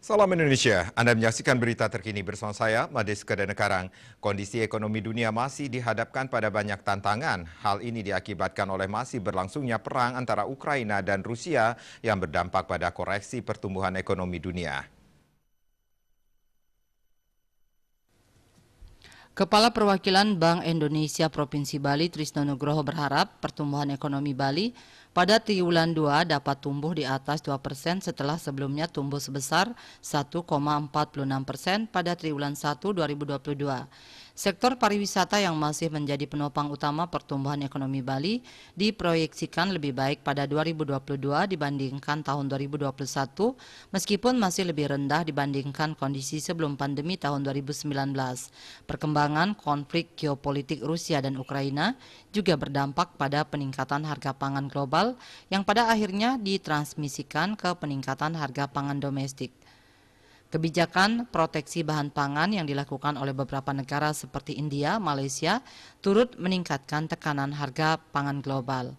Salam Indonesia, Anda menyaksikan berita terkini bersama saya, Mades Kedanekarang. Kondisi ekonomi dunia masih dihadapkan pada banyak tantangan. Hal ini diakibatkan oleh masih berlangsungnya perang antara Ukraina dan Rusia yang berdampak pada koreksi pertumbuhan ekonomi dunia. Kepala Perwakilan Bank Indonesia Provinsi Bali Trisno Nugroho berharap pertumbuhan ekonomi Bali pada triwulan 2 dapat tumbuh di atas 2% setelah sebelumnya tumbuh sebesar 1,46% pada triwulan 1 2022. Sektor pariwisata yang masih menjadi penopang utama pertumbuhan ekonomi Bali diproyeksikan lebih baik pada 2022 dibandingkan tahun 2021 meskipun masih lebih rendah dibandingkan kondisi sebelum pandemi tahun 2019. Perkembangan konflik geopolitik Rusia dan Ukraina juga berdampak pada peningkatan harga pangan global yang pada akhirnya ditransmisikan ke peningkatan harga pangan domestik. Kebijakan proteksi bahan pangan yang dilakukan oleh beberapa negara seperti India, Malaysia turut meningkatkan tekanan harga pangan global.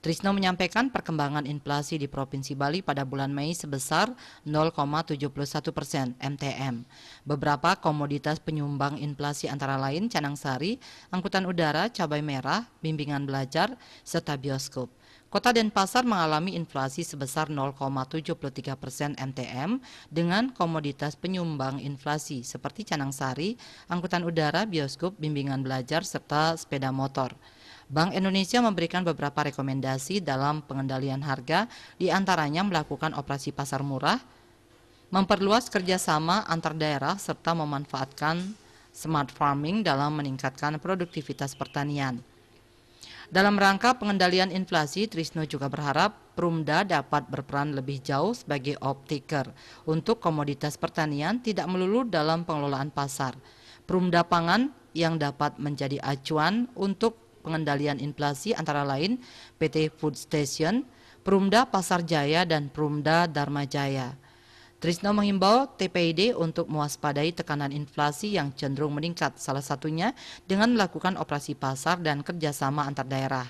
Trisno menyampaikan perkembangan inflasi di Provinsi Bali pada bulan Mei sebesar 0,71% MTM. Beberapa komoditas penyumbang inflasi antara lain canang sari, angkutan udara, cabai merah, bimbingan belajar, serta bioskop. Kota Denpasar mengalami inflasi sebesar 0,73% MTM dengan komoditas penyumbang inflasi seperti canang sari, angkutan udara, bioskop, bimbingan belajar, serta sepeda motor. Bank Indonesia memberikan beberapa rekomendasi dalam pengendalian harga, diantaranya melakukan operasi pasar murah, memperluas kerjasama antar daerah, serta memanfaatkan smart farming dalam meningkatkan produktivitas pertanian. Dalam rangka pengendalian inflasi, Trisno juga berharap Perumda dapat berperan lebih jauh sebagai off-taker untuk komoditas pertanian tidak melulu dalam pengelolaan pasar. Perumda pangan yang dapat menjadi acuan untuk pengendalian inflasi antara lain PT Food Station, Perumda Pasar Jaya, dan Perumda Dharma Jaya. Trisno menghimbau TPID untuk mewaspadai tekanan inflasi yang cenderung meningkat, salah satunya dengan melakukan operasi pasar dan kerjasama antar daerah.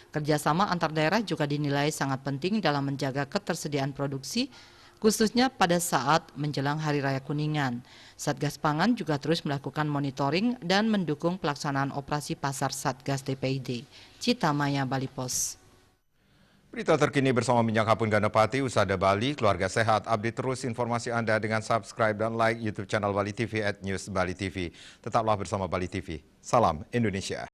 Kerjasama antar daerah juga dinilai sangat penting dalam menjaga ketersediaan produksi, khususnya pada saat menjelang Hari Raya Kuningan. Satgas Pangan juga terus melakukan monitoring dan mendukung pelaksanaan operasi pasar Satgas TPID. Cita Maya, Bali Pos. Berita terkini bersama Minyak Kapun Ganapati, Usada Bali, keluarga sehat. Update terus informasi Anda dengan subscribe dan like YouTube channel Bali TV @newsbalitv. Tetaplah bersama Bali TV. Salam Indonesia.